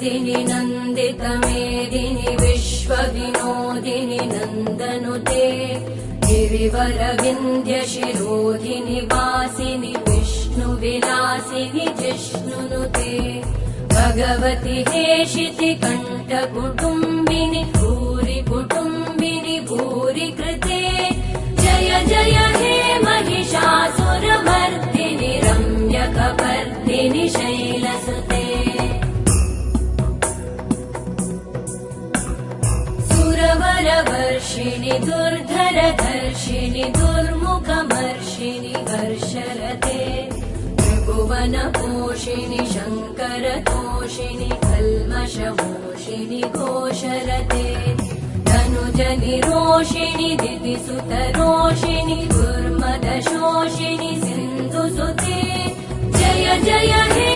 मेदिनि नन्दितमेदिनि विश्वविनोदिनि नन्दनुते गिरिवरविन्द्यशिरोधिनि वासिनि विष्णुविलासिनि जिष्णुनुते भगवति हेशिति कण्ठकुटुम्बिनि भूरि कुटुम्बिनि भूरि कृते जय जय हे महिषासुरमर्दिनि रम्यकपर्दिनि शैलसुते सुरवरवर्षिणि दुर्धरधर्षिणि दुर्मुखमर्षिणि हर्षरते त्रिभुवनपोषिणि शङ्करतोषिणि कल्मषमोषिणि घोषरते धनुजनिरोषिणि दितिसुतरोषिणि दुर्मदशोषिणि सिन्धुसुते जय जय हे